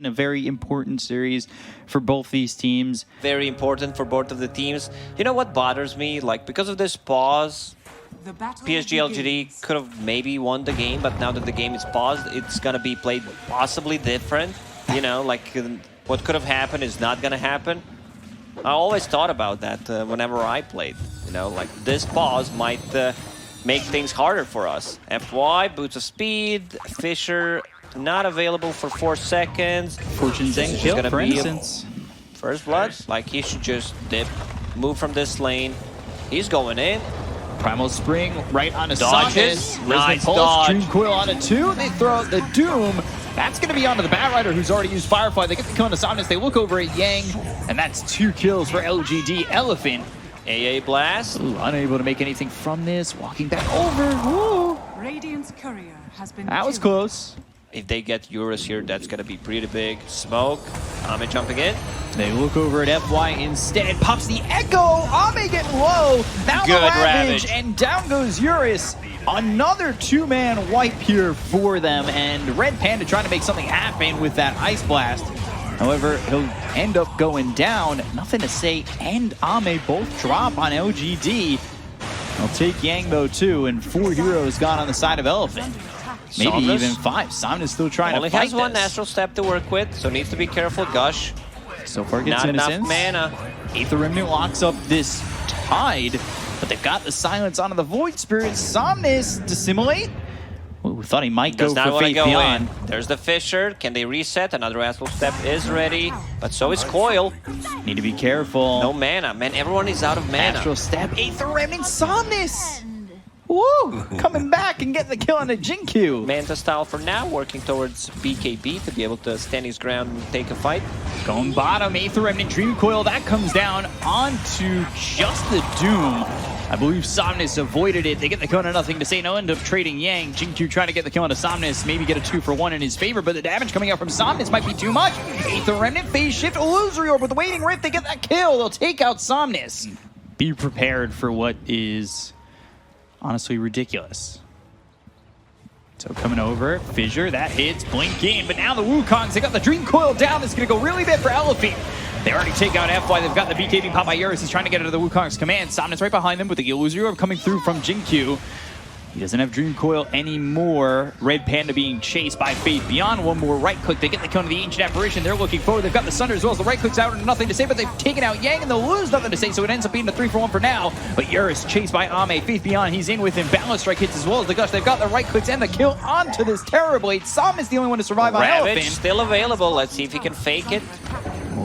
A very important series for both these teams. Very important for both of the teams. You know what bothers me? Like, because of this pause, PSG.LGD could have maybe won the game, but now that the game is paused, it's gonna be played possibly different. You know, like, what could have happened is not gonna happen. I always thought about that whenever I played. You know, like, this pause might make things harder for us. FY, boots of speed, Fisher not available for 4 seconds. Fortune's end kill, for instance. First blood, like he should just dip, move from this lane. He's going in. Primal Spring right on a dodges. Nice dodge. Dream Coil on a 2. They throw out the Doom. That's going to be onto the Bat Rider, who's already used Firefly. They get the kill on Somnus. They look over at Yang, and that's 2 kills for LGD. Elephant. AA Blast. Ooh, unable to make anything from this. Walking back over. Ooh. Radiant's courier has been That was killed. close. If they get Eurus here, that's going to be pretty big. Smoke. Ame jumping in. They look over at FY instead. Pops the Echo. Ame getting low. Now Good the Ravage. Ravage. And down goes Eurus. Another 2-man wipe here for them. And Red Panda trying to make something happen with that Ice Blast. However, he'll end up going down. Nothing to say. And Ame both drop on LGD. I'll take Yang though too. And 4 heroes gone on the side of Elephant. Maybe Somnus. even 5. Somnus still trying Only to fight has one this. Astral Step to work with, so needs to be careful. Gush. So far gets Not enough Innocence. mana. Aether Remnant locks up this Tide, but they've got the silence onto the Void Spirit. Somnus dissimulate. Ooh, thought he might Does go not for want to Faith go Beyond. in. There's the Fisher. Can they reset? Another Astral Step is ready, but so is Coil. Need to be careful. No mana. Man, everyone is out of mana. Astral Step. Aether Remnant. Somnus. Woo! Coming back and getting the kill on the Jinkyu. Manta style for now, working towards BKB to be able to stand his ground and take a fight. Going bottom, Aether Remnant, Dream Coil, that comes down onto just the Doom. I believe Somnus avoided it. They get the kill on nothing to say. No, end up trading Yang. Jinkyu trying to get the kill onto Somnus, maybe get a 2-for-1 in his favor, but the damage coming out from Somnus might be too much. Aether Remnant, phase shift, Illusory Orb with the Waiting Rift. They get that kill. They'll take out Somnus. Be prepared for what is honestly ridiculous. So coming over, Fissure, that hits, blink in, but now the Wukongs, they got the Dream Coil down. It's going to go really bad for Elephant. They already take out FY. They've got the BKB pop by Eurus. He's trying to get into the Wukong's command. Somnus right behind them with the Illusory Orb coming through from Jinkyu. He doesn't have Dream Coil anymore. Red Panda being chased by Faith Beyond. One more right click. They get the kill to the Ancient Apparition. They're looking forward. They've got the Sunder as well as the right clicks out and nothing to say, but they've taken out Yang and they'll lose nothing to say, so it ends up being a 3-for-1 for now. But Eurus chased by Ame. Faith Beyond, he's in with him. Balance Strike hits as well as the Gush. They've got the right clicks and the kill onto this Terrorblade. Sam is the only one to survive on Ravage Elephant. still available. Let's see if he can fake it.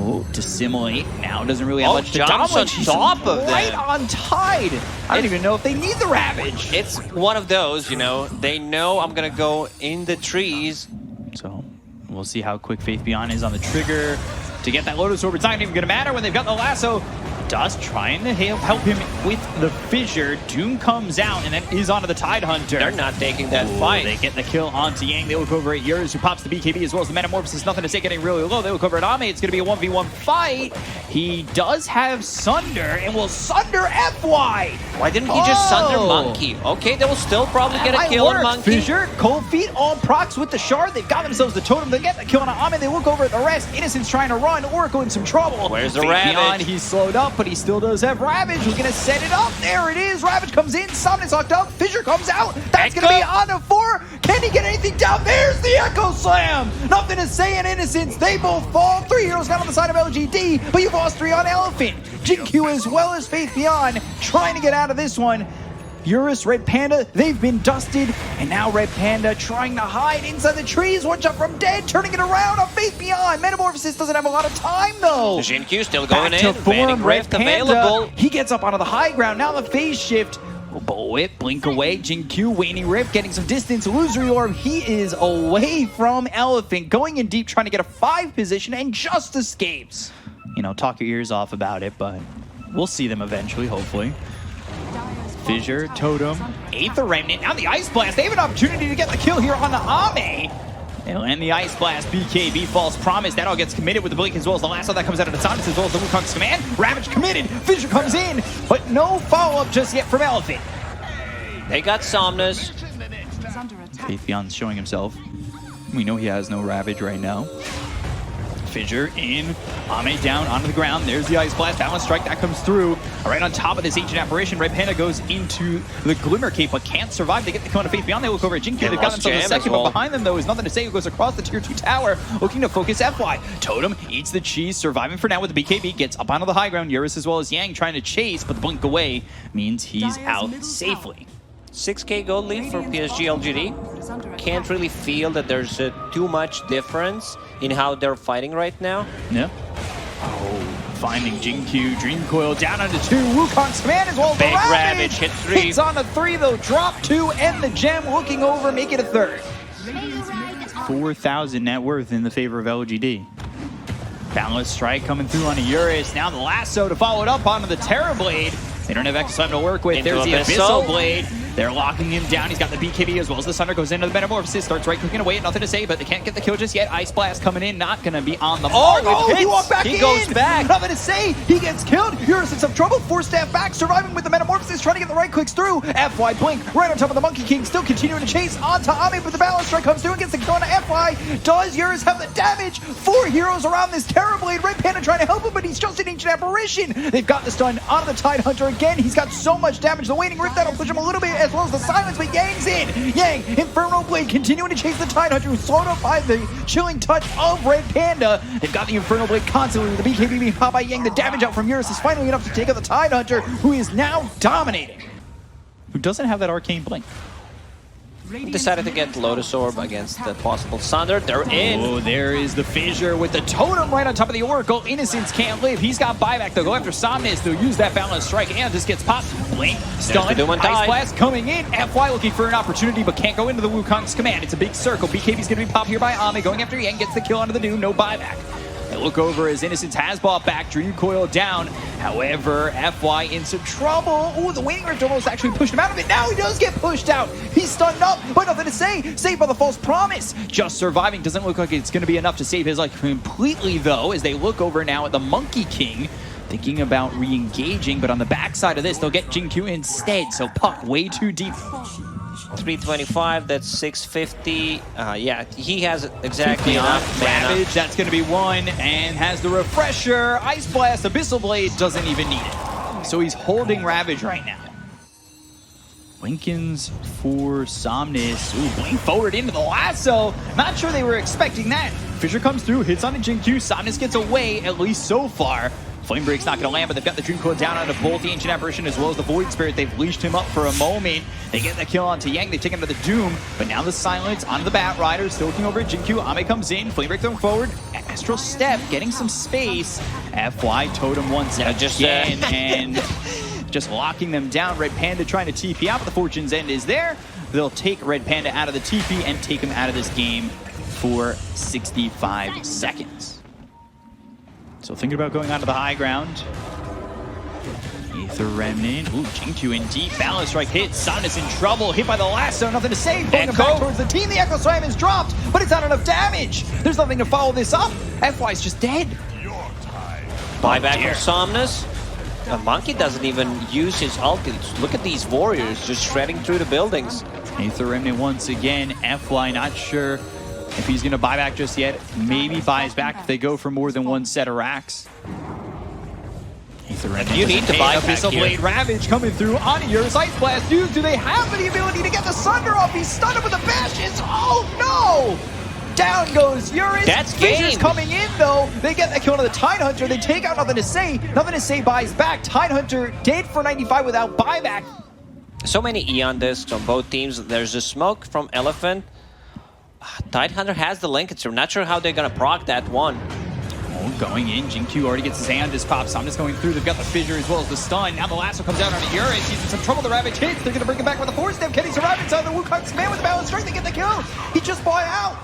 Oh, dissimulate. Now doesn't really have much to jumps on dodge. top of them. Right on Tide. I don't even know if they need the Ravage. It's one of those, you know, they know I'm going to go in the trees. So we'll see how quick Faith Beyond is on the trigger to get that Lotus Orb. It's not even going to matter when they've got the lasso. Dust trying to help him with the Fissure. Doom comes out and then is onto the Tide Hunter. They're not taking that fight. They get the kill onto Yang. They look over at Eurus, who pops the BKB as well as the Metamorphosis. Nothing to say, getting really low. They look over at Ame. It's going to be a 1v1 fight. He does have Sunder, and will Sunder FY. Why didn't he just Sunder Monkey? Okay, they will still probably get a kill on Monkey. Fissure, Cold Feet, all procs with the Shard. They've got themselves the Totem. They get the kill on Ame. They look over at the rest. Innocent's trying to run. Oracle in some trouble. Where's the Faith Ravage? Beyond, he's slowed up, but he still does have Ravage. Who's going to set it up? There it is. Ravage comes in. Somnus locked up. Fissure comes out. That's going to be on to 4. Can he get anything down? There's the Echo Slam. Nothing to say in Innocence. They both fall. 3 heroes got on the side of LGD, but you've lost 3 on Elephant. Jinkyu as well as Faith Beyond trying to get out of this one. Eurus, Red Panda, they've been dusted, and now Red Panda trying to hide inside the trees. One shot from dead, turning it around on Faith Beyond. Metamorphosis doesn't have a lot of time though. Jinkyu still going Back in. to form, Vanning Red Rift Panda. available. He gets up onto the high ground. Now the phase shift. Bow Whip, blink away. Jinkyu, Waning Rift, getting some distance. Illusory Orb, he is away from Elephant, going in deep, trying to get a 5 position, and just escapes. You know, talk your ears off about it, but we'll see them eventually, hopefully. Fissure, Totem, Aether Remnant, now the Ice Blast. They have an opportunity to get the kill here on the Ame. They'll end the Ice Blast, BKB, False Promise. That all gets committed with the Blink as well as the lasso that comes out of the Somnus as well as the Wukong's command. Ravage committed, Fissure comes in, but no follow-up just yet from Elephant. They got Somnus. Faith Beyond's showing himself. We know he has no Ravage right now. Fissure in. Ame down onto the ground. There's the Ice Blast. Balance Strike that comes through. Right on top of this Ancient Apparition. Red Panda goes into the Glimmer Cape, but can't survive. They get the kill on a Faith Beyond. They look over at Jinkyu. They've got themselves a second, but behind them, though, is nothing to say. Who goes across the tier 2 tower, looking to focus FY. Totem eats the cheese, surviving for now with the BKB. Gets up onto the high ground. Eurus as well as Yang trying to chase, but the blink away means he's out safely. 6k gold lead for PSG.LGD. Can't really feel that there's too much difference in how they're fighting right now. Yeah. Oh, finding Jinkyu. Dream Coil down onto 2. Wukong's command as well as the Ravage. Hit 3. Hits on a 3 though. Drop 2 and the gem looking over. Make it a 3rd. 4,000 net worth in the favor of LGD. Boundless Strike coming through on a Eurus. Now the lasso to follow it up onto the Terrorblade. They don't have Exo Time to work with. There's the Abyssal Blade. They're locking him down. He's got the BKB as well as the Sunder goes into the Metamorphosis. Starts right-clicking away. Nothing to say, but they can't get the kill just yet. Ice Blast coming in. Not going to be on the mark. Oh, he walked back He goes back. Nothing to say. He gets killed. Eurus in some trouble. 4 staff back. Surviving with the Metamorphosis. Trying to get the right clicks through. FY Blink right on top of the Monkey King. Still continuing to chase onto Ame, but the Balance Strike comes through and gets the kill on FY. Does Eurus have the damage? 4 heroes around this Terrorblade. Red Panda trying to help him, but he's just an Ancient Apparition. They've got the stun onto the Tidehunter again. He's got so much damage. The Waning Rift that'll push him a little bit, as well as the Silence, but Yang's in. Yang, Inferno Blade continuing to chase the Tidehunter, who's slowed up by the chilling touch of Red Panda. They've got the Inferno Blade constantly with the BKB being popped by Yang. The damage out from Eurus is finally enough to take out the Tidehunter, who is now dominating. Who doesn't have that Arcane Blink. Decided to get Lotus Orb against the possible Sunder. They're in. Oh, there is the Fissure with the Totem right on top of the Oracle. Innocence can't live. He's got buyback. They'll go after Somnus. They'll use that Balance Strike, and this gets popped. Blink, stun, Ice Blast coming in. FY looking for an opportunity, but can't go into the Wukong's command. It's a big circle. BKB's going to be popped here by Ame. Going after Yang, gets the kill onto the Doom. No buyback. They look over as Innocence has bought back. Dream Coil down. However, FY in some trouble. Oh, the Waning Rift almost actually pushed him out of it. Now he does get pushed out. He's stunned up, but nothing to say. Saved by the False Promise. Just surviving. Doesn't look like it's going to be enough to save his life completely, though, as they look over now at the Monkey King. Thinking about re-engaging, but on the backside of this, they'll get Jinkyu instead. So Puck way too deep. 325, that's 650. Yeah, he has exactly enough Ravage, that's going to be 1, and has the Refresher. Ice Blast, Abyssal Blade, doesn't even need it. So he's holding Ravage right now. Winkins for Somnus. Ooh, blink forward into the lasso. Not sure they were expecting that. Fissure comes through, hits on a Jinkyu. Somnus gets away, at least so far. Flame Break's not going to land, but they've got the Dream Coil down onto both the Ancient Apparition as well as the Void Spirit. They've leashed him up for a moment. They get the kill onto Yang. They take him to the Doom, but now the Silence onto the Bat Rider. Still looking over at Jinkyu. Ame comes in. Flame Break them forward. Astral Step getting some space. FY Totem once again, and just locking them down. Red Panda trying to TP out, but the Fortune's End is there. They'll take Red Panda out of the TP and take him out of this game for 65 seconds. So thinking about going onto the high ground. Aether Remnant. Ooh, Jinkyu in deep. Balance Strike hits. Somnus in trouble. Hit by the lasso. Nothing to say. Pulling him back towards the team. The Echo Slam is dropped, but it's not enough damage. There's nothing to follow this up. FY's just dead. Buyback from Somnus. The Monkey doesn't even use his ulti. Look at these warriors just shredding through the buildings. Aether Remnant once again. FY not sure if he's going to buy back just yet. Maybe buys back if they go for more than 1 set of racks. You need to buy back here. Blade Ravage coming through on Eurus Ice Blast. Dude, do they have the ability to get the Sunder off? He's stunned up with the Bastions. Oh no! Down goes Eurus. That's Fissure's game. coming in though. They get the kill on the Tidehunter. They take out Nothing to Say. Nothing to Say buys back. Tidehunter dead for 95 without buyback. So many Eon discs on both teams. There's a smoke from Elephant. Tidehunter has the Linkenster. I'm not sure how they're going to proc that one. Oh, going in. Jinkyu already gets his hand just pops. I'm just going through. They've got the Fissure as well as the stun. Now the lasso comes out on Eurus. He's in some trouble. The Ravage hits. They're going to bring him back with a 4-step. Can he survive inside the Wukong's command with the Balance Strike? They get the kill. He just bought out.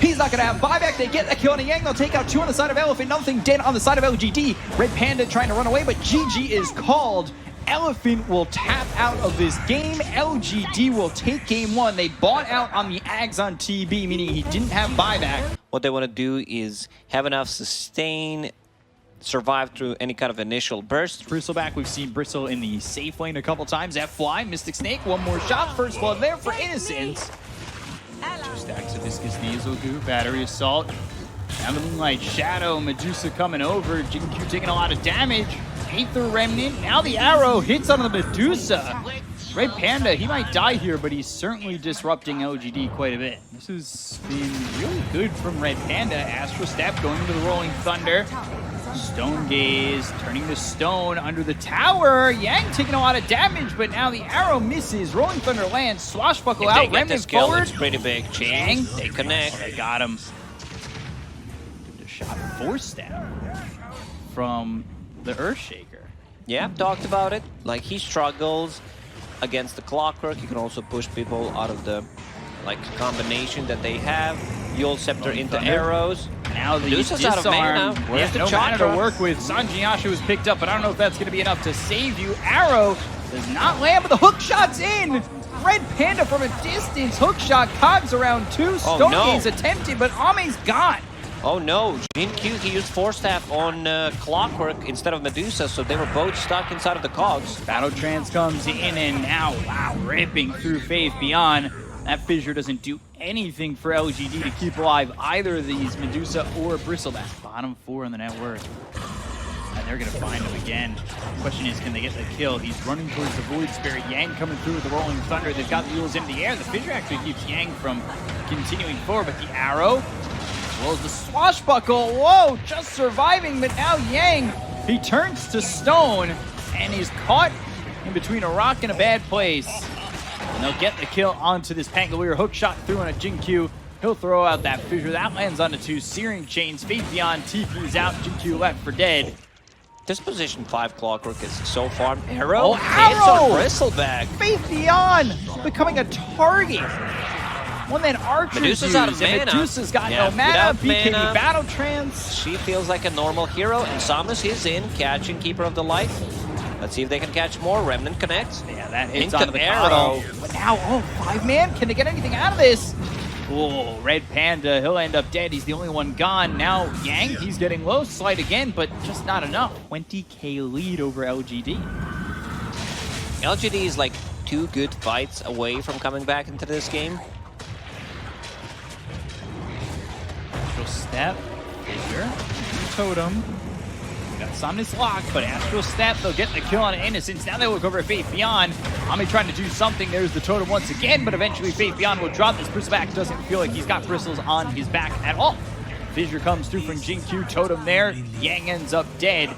He's not going to have buyback. They get the kill on Yang. They'll take out 2 on the side of Elephant. Nothing dead on the side of LGD. Red Panda trying to run away, but GG is called. Elephant will tap out of this game. LGD will take game 1. They bought out on the Ags on TB, meaning he didn't have buyback. What they want to do is have enough sustain, survive through any kind of initial burst. Bristleback, we've seen Bristle in the safe lane a couple times. FY, Mystic Snake, 1 more shot. First blood there for Innocence. 2 stacks of Viscous Nasal Goo, Battery Assault. Down the Moonlight Shadow, Medusa coming over, Jin-Q taking a lot of damage. Aether Remnant, now the arrow hits on the Medusa. Red Panda, he might die here, but he's certainly disrupting LGD quite a bit. This has been really good from Red Panda. Astral Step going into the Rolling Thunder. Stone Gaze turning the stone under the tower. Yang taking a lot of damage, but now the arrow misses. Rolling Thunder lands, Swashbuckle If out, they get this Remnant kill, forward. it's pretty big. Yang, They connect. they got him. Good shot, 4-step from the Earthshaker. Yeah, talked about it. Like, he struggles against the Clockwork. You can also push people out of the combination that they have. Yule Scepter into Thunder. arrows. Now the Medusa's out of mana. disarm. Where's the no mana chakra? to work with. Sanjiasha was picked up, but I don't know if that's going to be enough to save you. Arrow does not land, but the hook shot's in. Red Panda from a distance. Hook shot, cogs around 2. Stone Gaze attempted, but Ame's gone. Oh no, Jin-Q, he used Force Staff on Clockwork instead of Medusa, so they were both stuck inside of the cogs. Battle Trance comes in, and now, wow, ripping through Faith Beyond. That fissure doesn't do anything for LGD to keep alive either of these, Medusa or Bristleback. Bottom 4 on the net worth. And they're going to find him again. The question is, can they get the kill? He's running towards the Void Spirit. Yang coming through with the Rolling Thunder. They've got the Mules in the air. The fissure actually keeps Yang from continuing forward, but the arrow, as well as the Swashbuckle, whoa, just surviving, but now Yang, he turns to stone and is caught in between a rock and a bad place. And they'll get the kill onto this Pangolier. Hook shot through on a Jin-Q. He'll throw out that fissure. That lands onto 2 Searing Chains. Faith Beyond TP's out. Jin-Q left for dead. This position 5 Clockwork is so far. Arrow Oh, hits arrow! on Bristleback. Faith Beyond becoming a target. One that archers Medusa's use, out of and mana. Medusa's got Yeah, no mana. without BKB mana. Battle Trance. She feels like a normal hero, and Somnus is in, catching Keeper of the Light. Let's see if they can catch more. Remnant connects. Yeah, that hits Into onto the arrow. arrow. But now, 5-man. Can they get anything out of this? Oh, Red Panda, he'll end up dead. He's the only one gone. Now, Yang, he's getting low. Slight again, but just not enough. 20k lead over LGD. LGD is like 2 good fights away from coming back into this game. Astral Step, Fissure, Totem. Got Somnus locked, but Astral Step, they'll get the kill on Innocence. Now they look over at Faith Beyond. Ame trying to do something. There's the Totem once again, but eventually Faith Beyond will drop this. Bristleback doesn't feel like he's got bristles on his back at all. Fissure comes through from Jin-Q. Totem there. Yang ends up dead.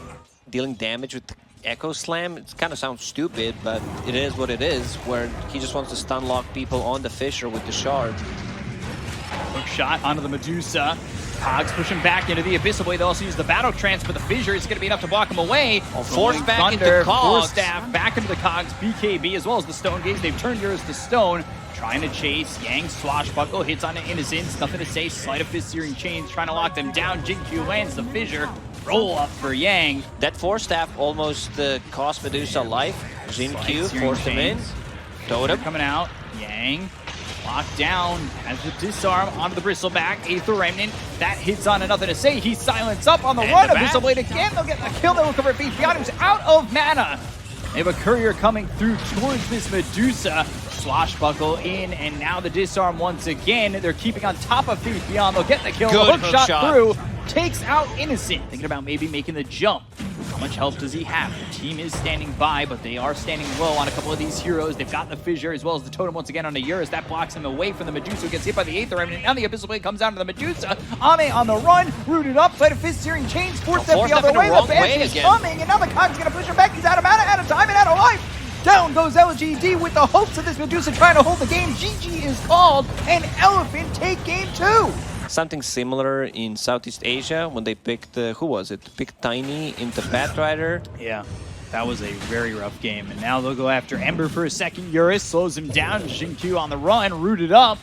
Dealing damage with the Echo Slam, it kind of sounds stupid, but it is what it is, where he just wants to stun lock people on the Fissure with the Shard. Hook shot onto the Medusa. Cogs push him back into the Abyssal Blade. They also use the Battle Trance, but the Fissure is going to be enough to block him away. Force back into Cogs. Force Staff back into the Cogs. BKB as well as the Stone Gaze. They've turned yours to stone. Trying to chase. Yang Swashbuckle hits onto Innocence. Nothing to say. Sleight of Fist, Searing Chains. Trying to lock them down. Jin-Q lands the Fissure. Roll up for Yang. That Force Staff almost cost Medusa life. Jin-Q forced him in. Totem coming out. Yang locked down as the disarm onto the Bristleback. Aether Remnant. That hits on Nothing to Say. He's silenced up on the run. Abyssal Blade again. They'll get the kill. They'll recover Faith Beyond. Who's out of mana. They have a courier coming through towards this Medusa. Swashbuckle in, and now the disarm once again. They're keeping on top of Faith Beyond. They'll get the kill. Good Hook shot through. Takes out Innocent. Thinking about maybe making the jump. How much help does he have? The team is standing by, but they are standing low on a couple of these heroes. They've got the Fissure as well as the Totem once again on the Eurus. That blocks him away from the Medusa, who gets hit by the Aether Remnant. Now the Abyssal Blade comes down to the Medusa. Ame on the run, rooted up, Sleight of Fist, Searing Chains, Force Step the other way. The Banshee's coming, and now the Cog's going to push him back. He's out of mana, out of time, and out of life. Down goes LGD with the hopes of this Medusa trying to hold the game. GG is called, and Elephant take game 2. Something similar in Southeast Asia when they picked, who was it? Picked Tiny into Batrider. Yeah, that was a very rough game. And now they'll go after Ember for a second. Eurus slows him down. Jin-Q on the run, rooted up.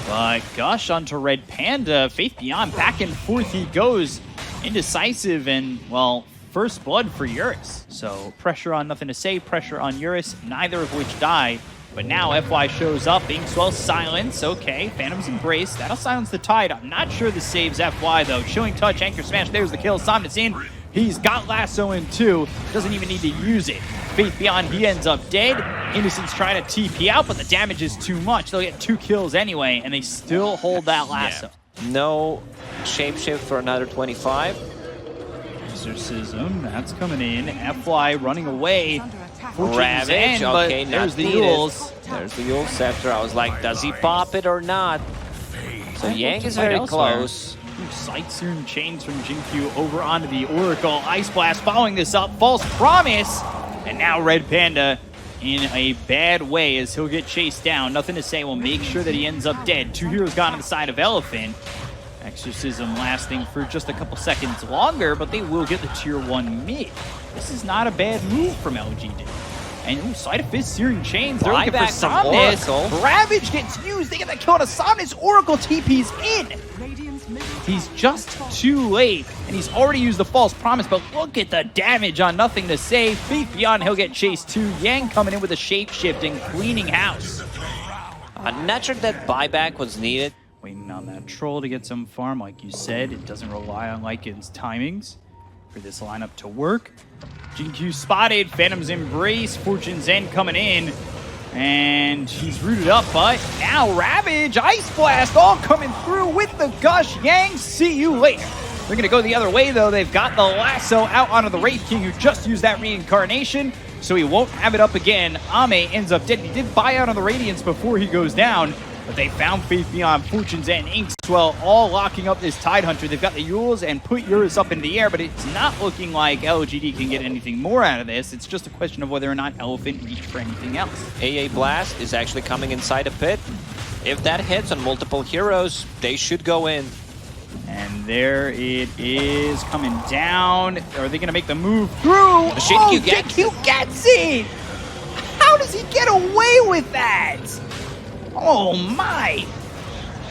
But Gush onto Red Panda. Faith Beyond back and forth he goes. Indecisive and, well, first blood for Eurus. So pressure on Nothing to Say, pressure on Eurus, neither of which die. But now FY shows up, Inkswell silence, okay, Phantom's Embrace, that'll silence the Tide. I'm not sure this saves FY though. Chilling Touch, Anchor Smash, there's the kill, Somnus in. He's got Lasso in too, doesn't even need to use it. Faith Beyond, he ends up dead. Innocent's trying to TP out, but the damage is too much. They'll get 2 kills anyway, and they still hold that Lasso. Yeah. No shapeshift for another 25. Exorcism, that's coming in. FY running away. Ravage, okay, there's the needed. Yules. There's the Yule Scepter. I was like, does he pop it or not? So Yang is very close. Sight Searing Chains from Jinkyu over onto the Oracle. Ice Blast following this up. False Promise. And now Red Panda in a bad way as he'll get chased down. Nothing to say. We'll make sure that he ends up dead. 2 heroes gone on the side of Elephant. Exorcism lasting for just a couple seconds longer, but they will get the tier 1 mid. This is not a bad move from LGD. And Sleight of Fist, Searing Chains, they're looking for Somnus. Ravage gets used, they get that kill on a Somnus. Oracle TP's in. He's just too late, and he's already used the False Promise, but look at the damage on Nothing to Say. Faith Beyond, he'll get chased too. Yang coming in with a shape-shifting, cleaning house. I'm not sure that buyback was needed. Waiting on that troll to get some farm, like you said. It doesn't rely on Lycan's timings for this lineup to work. Jinkyu spotted, Phantom's Embrace, Fortune's End coming in. And he's rooted up, but now Ravage, Ice Blast, all coming through with the Gush. Yang, see you later. They're going to go the other way, though. They've got the lasso out onto the Wraith King, who just used that reincarnation, so he won't have it up again. Ame ends up dead. He did buy out on the Radiance before he goes down, but they found Faith Beyond, Fortune's End, Inkswell, all locking up this Tidehunter. They've got the Yules and put Eurus up into the air, but it's not looking like LGD can get anything more out of this. It's just a question of whether or not Elephant reached for anything else. AA Blast is actually coming inside a pit. If that hits on multiple heroes, they should go in. And there it is, coming down. Are they going to make the move through? Jinkyu gets it! How does he get away with that? Oh my!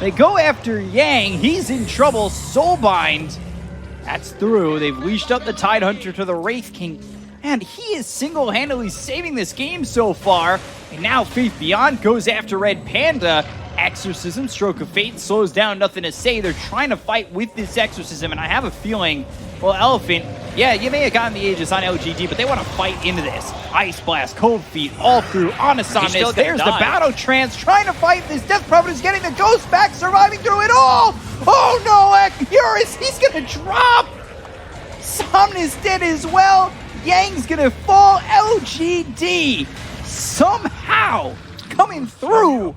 They go after Yang. He's in trouble. Soulbind. That's through. They've leashed up the Tidehunter to the Wraith King. And he is single-handedly saving this game so far. And now Faith Beyond goes after Red Panda. Exorcism, Stroke of Fate, slows down, Nothing to Say. They're trying to fight with this Exorcism, and I have a feeling, well, Elephant, yeah, you may have gotten the Aegis on LGD, but they want to fight into this. Ice Blast, Cold Feet, all through, on Somnus. There's the Battle Trance, trying to fight this. Death Prophet is getting the Ghost back, surviving through it all. Oh no, Eurus, he's going to drop. Somnus dead as well. Yang's going to fall. LGD somehow coming through.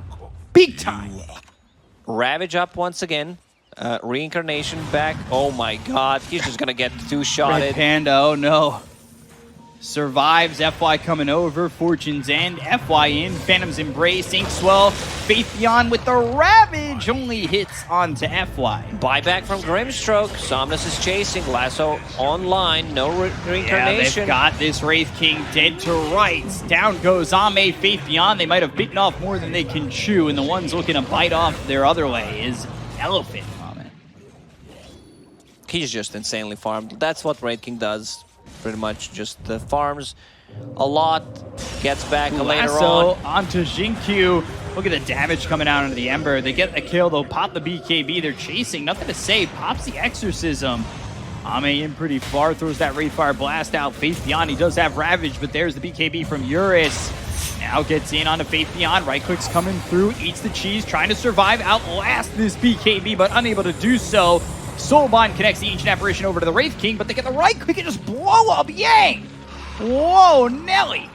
Big time. Ravage up once again. Reincarnation back. Oh my god. He's just gonna get two-shotted. Red Panda, oh no. Survives, FY coming over. Fortune's End, FY in. Phantom's Embrace, Inkswell. Faith Beyond with the Ravage. Only hits onto FY. Buyback from Grimstroke. Somnus is chasing. Lasso online. No reincarnation. Yeah, they've got this Wraith King dead to rights. Down goes Ame. Faith Beyond. They might have bitten off more than they can chew, and the ones looking to bite off their other way is Elephant. He's just insanely farmed. That's what Wraith King does. Pretty much just the farms a lot, gets back later on. Onto Jinkyu. Look at the damage coming out into the Ember. They get the kill, they'll pop the BKB. They're chasing, Nothing to Say. Pops the Exorcism. Ame in pretty far, throws that Wraithfire Blast out. Faith Beyond, he does have Ravage, but there's the BKB from Eurus. Now gets in onto Faith Beyond. Right click's coming through, eats the cheese, trying to survive, outlast this BKB, but unable to do so. Soulbind connects the Ancient Apparition over to the Wraith King, but they get the right click and just blow up Yang! Whoa, Nelly!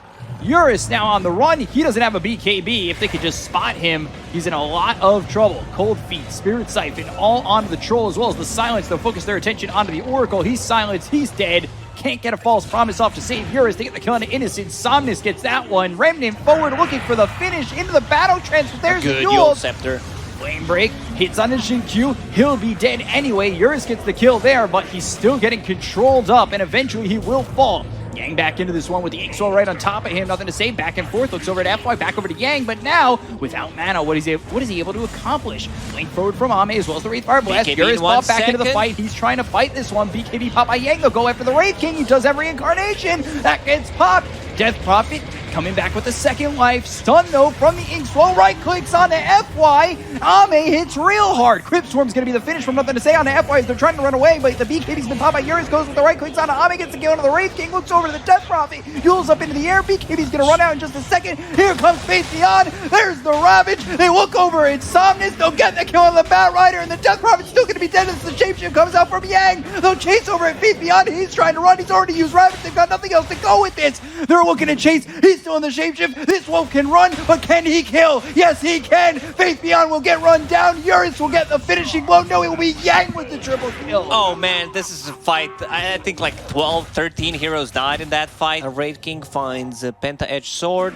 Eurus now on the run. He doesn't have a BKB. If they could just spot him, he's in a lot of trouble. Cold Feet, Spirit Siphon, all onto the Troll, as well as the Silence. They'll focus their attention onto the Oracle. He's silenced. He's dead. Can't get a False Promise off to save Eurus. They get the kill on Innocent. Somnus gets that one. Remnant forward looking for the finish into the Battle Trance. There's the Yule Scepter. Flame Break hits on Jinkyu. He'll be dead anyway. Eurus gets the kill there, but he's still getting controlled up, and eventually he will fall. Yang back into this one with the Inkswell right on top of him. Nothing to say. Back and forth. Looks over at FY. Back over to Yang. But now, without mana, what is he able to accomplish? Link forward from Ame as well as the Wraithfire Blast. Eurus popped back into the fight. He's trying to fight this one. BKB pop by Yang. They'll go after the Wraith King. He does have reincarnation. That gets popped. Death Prophet coming back with the second life. Stun though from the Inkswell. Right clicks on the FY. Ame hits real hard. Cryptstorm's going to be the finish from nothing to say on the FY as they're trying to run away, but the BKB's been popped by Eurus. Goes with the right clicks on Ame, gets the kill into the Wraith King, looks over to the Death Prophet, duels up into the air. BKB's going to run out in just a second. Here comes Faith Beyond. There's the Ravage. They look over at Somnus. They'll get the kill on the Bat Rider, and the Death Prophet's still going to be dead as the Shapeshift comes out from Yang. They'll chase over at Faith Beyond. He's trying to run. He's already used Ravage. They've got nothing else to go with this. They're looking to chase. He's still in the Shapeshift. This Wolf can run, but can he kill? Yes, he can. Faith Beyond will get run down. Eurus will get the finishing blow. No, it will be Yang with the triple kill. Oh man, this is a fight. I think like 12, 13 heroes died in that fight. A Wraith King finds a Penta-Edge Sword.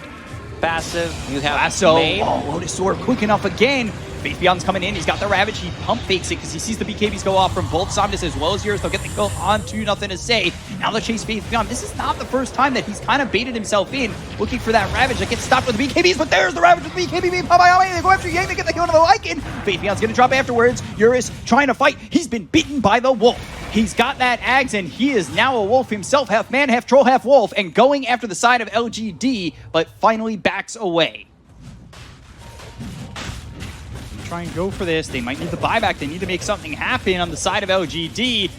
Passive. You have Lasso. Main. Oh, Lotus Sword quick enough again. Faith Beyond's coming in. He's got the Ravage. He pump fakes it because he sees the BKBs go off from both Somnus as well as Eurus. They'll get the kill on to nothing to say. Now they'll chase Faith Beyond. This is not the first time that he's kind of baited himself in, looking for that Ravage that gets stopped with the BKBs, but there's the Ravage with the BKB being popped by Ame. They go after Yang. They get the kill into the Lycan. Faith Beyond's going to drop afterwards. Eurus trying to fight. He's been beaten by the Wolf. He's got that Ags, and he is now a Wolf himself, half man, half troll, half wolf, and going after the side of LGD, but finally backs away. Try and go for this. They might need the buyback. They need to make something happen on the side of LGD.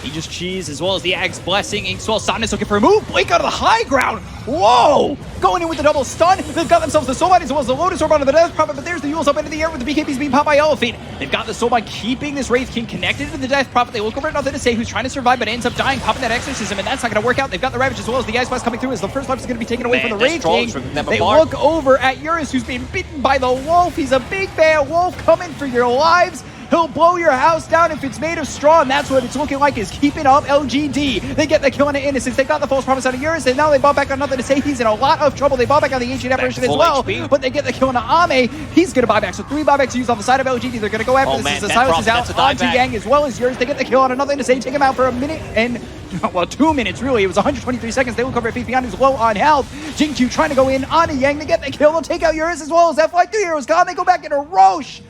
Aegis Cheese as well as the Ag's Blessing. Inkswell, Somnus looking for a move. Blake out of the high ground. Whoa! Going in with the double stun. They've got themselves the Soulbind as well as the Lotus Orb onto the Death Prophet, but there's the Yules up into the air with the BKBs being popped by Elephant. They've got the Soulbind keeping this Wraith King connected to the Death Prophet. They look over at nothing to say, who's trying to survive but ends up dying, popping that Exorcism, and that's not going to work out. They've got the Ravage as well as the Ice Blast coming through as the first life is going to be taken away from the Wraith King. They look over at Eurus, who's being bitten by the Wolf. He's a big bad wolf coming for your lives. He'll blow your house down if it's made of straw, and that's what it's looking like, is keeping up LGD. They get the kill on the Innocence. They've got the false promise on Eurus, and now they bought back on nothing to say. He's in a lot of trouble. They bought back on the Ancient Apparition as well, but they get the kill on Ame. He's going to buy back. So 3 buybacks used on the side of LGD. They're going to go after this. The Silence is out onto Yang as well as Eurus. They get the kill on nothing to say. Take him out for a minute and, well, 2 minutes really. It was 123 seconds. They will cover Faith Beyond, who's low on health. Jingqiu trying to go in on Yang. They get the kill. They'll take out Eurus as well as FY. 3 heroes gone. They go back into Roche.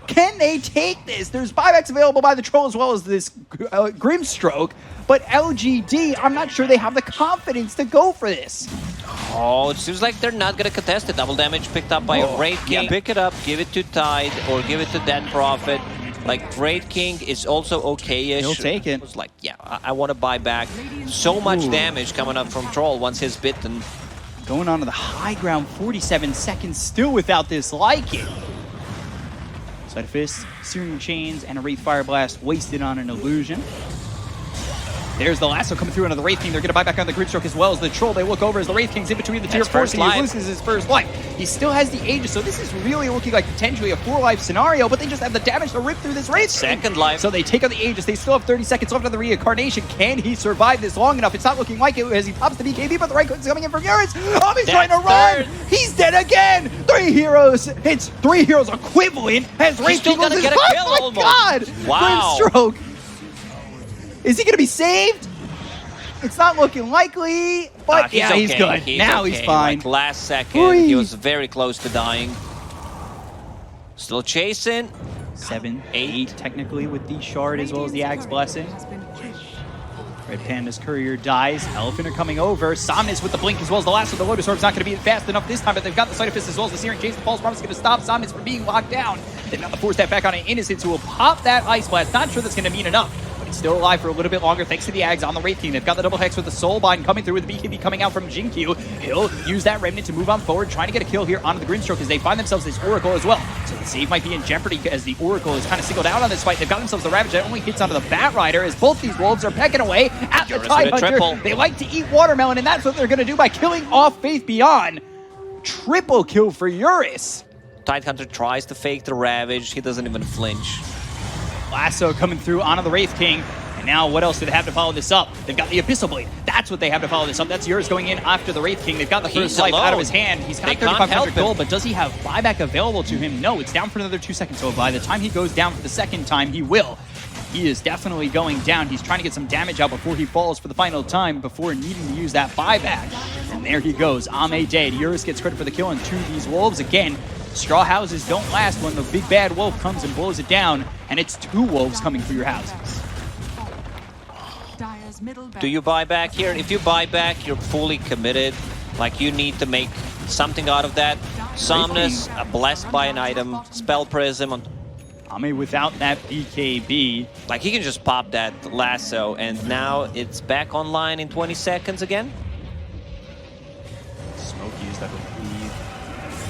Can they take this? There's buybacks available by the Troll as well as this Grimstroke, but LGD, I'm not sure they have the confidence to go for this. Oh, it seems like they're not going to contest it. Double damage picked up by a Wraith King. Yeah. Pick it up, give it to Tide, or give it to Death Prophet. Like, Wraith King is also okay-ish. He'll take it. It's like, yeah, I want to buy back. So much damage coming up from Troll once he's bitten. Going on to the high ground, 47 seconds still without this Lycan. Side of Fist, Searing Chains, and a Wraith Fire Blast wasted on an Illusion. There's the Lasso coming through onto the Wraith King. They're going to buy back on the Grimstroke as well as the Troll. They look over as the Wraith King's in between the tier 4, so he loses his first life. He still has the Aegis, so this is really looking like potentially a 4-life scenario, but they just have the damage to rip through this Wraith King. Second life. So they take out the Aegis. They still have 30 seconds left on the Reincarnation. Can he survive this long enough? It's not looking like it as he pops the BKB, but the right click's coming in from Eurus. Oh, he's trying to run! He's dead again! 3 heroes. It's 3 heroes equivalent as Wraith King loses. Oh my god! Wow. Grimstroke. Is he going to be saved? It's not looking likely, but yeah, he's good. Now he's fine. Like last second, he was very close to dying. Still chasing. 7, 8 technically with the Shard as well as the Ag's Blessing. Red Panda's Courier dies. Elephant are coming over. Somnus with the Blink as well as the last of the Lotus Orb's not going to be fast enough this time, but they've got the Side of Fist as well as the Searing Chains. The False Promise is going to stop Somnus from being locked down. They've got the 4-step back on an Innocence who will pop that Ice Blast. Not sure that's going to mean enough. Still alive for a little bit longer thanks to the Ags on the Wraith King. They've got the double hex with the Soulbind coming through with the BKB coming out from Jingqiu. He'll use that Remnant to move on forward, trying to get a kill here onto the Grimstroke as they find themselves this Oracle as well. So the save might be in jeopardy as the Oracle is kind of singled out on this fight. They've got themselves the Ravage that only hits onto the Bat Rider as both these wolves are pecking away at the Tide Hunter. They like to eat watermelon, and that's what they're going to do by killing off Faith Beyond. Triple kill for Eurus. Tide Hunter tries to fake the Ravage. He doesn't even flinch. Lasso coming through onto the Wraith King. And now what else do they have to follow this up? They've got the Abyssal Blade. That's what they have to follow this up. That's Eurus going in after the Wraith King. They've got the first life out of his hand. He's got 3,500 gold, but does he have buyback available to him? No, it's down for another 2 seconds. So by the time he goes down for the second time, he will. He is definitely going down. He's trying to get some damage out before he falls for the final time, before needing to use that buyback. And there he goes. Ame dead. Eurus gets credit for the kill on 2 of these wolves. Again, straw houses don't last when the big bad wolf comes and blows it down, and it's 2 wolves coming for your houses. Do you buy back here? If you buy back, you're fully committed. Like, you need to make something out of that. Somnus, blessed by an item, Spell Prism. Ame without that BKB. Like, he can just pop that lasso, and now it's back online in 20 seconds again. Smoke used, I believe.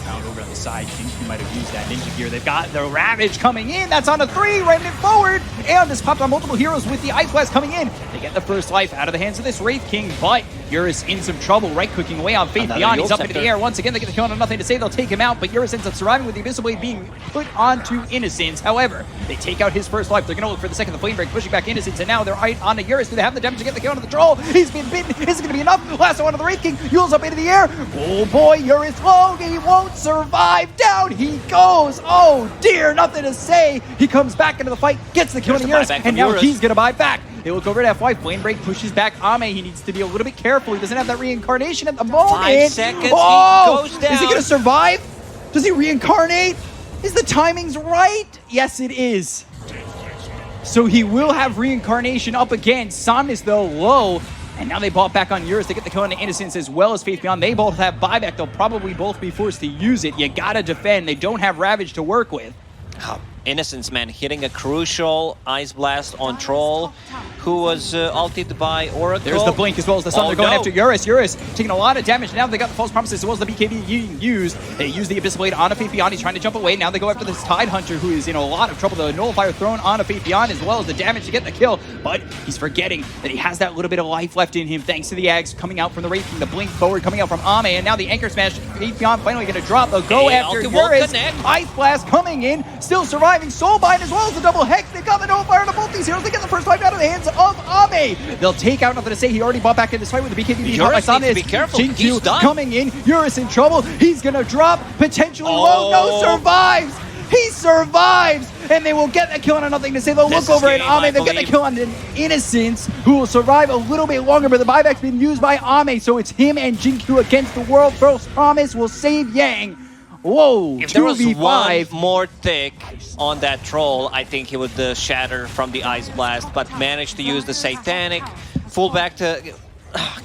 Found over on the side. Jinky might have used that ninja gear. They've got the Ravage coming in. That's on a 3, Remnant forward. And this popped on multiple heroes with the Ice Blast coming in. They get the first life out of the hands of this Wraith King, but Eurus in some trouble, right-clicking away on Faith Beyond. He's up into the air once again. They get the kill on nothing to say. They'll take him out, but Eurus ends up surviving with the Abyssal Blade being put onto Innocence. However, they take out his first life. They're going to look for the second, the Flame Break, pushing back Innocence, and now they're right onto Eurus. Do they have the damage to get the kill onto the Troll? He's been bitten. Is it going to be enough? Lasso onto the Wraith King. Yule's up into the air. Oh boy, Eurus low. He won't survive. Down he goes. Oh dear, nothing to say. He comes back into the fight, gets the kill on Eurus, and now he's going to buy back. They look over at FY. Flame Break pushes back Ame. He needs to be a little bit careful. He doesn't have that reincarnation at the moment. 5 seconds. Oh, he goes down. Is he going to survive? Does he reincarnate? Is the timings right? Yes, it is. So he will have reincarnation up again. Somnus, though, low. And now they bought back on Eurus. They get the kill into Innocence as well as Faith Beyond. They both have buyback. They'll probably both be forced to use it. You gotta defend. They don't have Ravage to work with. Innocence, man, hitting a crucial Ice Blast on Troll, who was ulted by Oracle. There's the blink as well as the sun. They're going after Eurus. Eurus taking a lot of damage. Now they got the false promises as well as the BKB being used. They use the Abyssal Blade on a Faith Beyond. He's trying to jump away. Now they go after this Tide Hunter, who is in a lot of trouble. The Nullifier thrown on a Faith Beyond as well as the damage to get the kill. But he's forgetting that he has that little bit of life left in him thanks to the Ags coming out from the Wraith King. The blink forward coming out from Ame. And now the Anchor Smash. Faith Beyond finally going to drop. They'll go after Eurus. Ice Blast coming in. Still surviving. Soulbind as well as the double Hex. They've got the Nullifier to both these heroes. They get the first fight out of the hands of Ame. They'll take out, nothing to say. He already bought back in this fight with the BKB being caught by Somnus. Be careful. He's coming in. Eurus in trouble. He's going to drop. Potentially low. No, survives. He survives. And they will get the kill on nothing to say. They'll look over at Ame. They'll get the kill on Innocence, who will survive a little bit longer. But the buyback's been used by Ame. So it's him and Jinkyu against the world. First promise will save Yang. Whoa, if there was one more tick on that Troll, I think he would shatter from the Ice Blast, but managed to use the Satanic,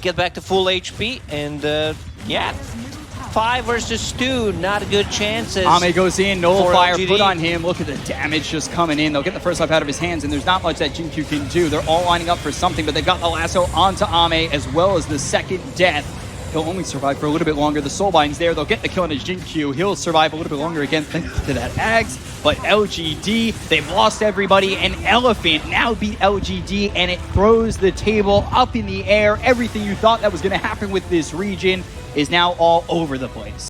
get back to full HP, and yeah, 5 versus 2, not good chances. Ame goes in, Nullifier put on him. Look at the damage just coming in. They'll get the first life out of his hands, and there's not much that Jinkyu can do. They're all lining up for something, but they've got the lasso onto Ame as well as the second death. He'll only survive for a little bit longer. The Soulbind's there. They'll get the kill on his Jinkyu. He'll survive a little bit longer again thanks to that Ags. But LGD, they've lost everybody. And Elephant now beat LGD, and it throws the table up in the air. Everything you thought that was going to happen with this region is now all over the place.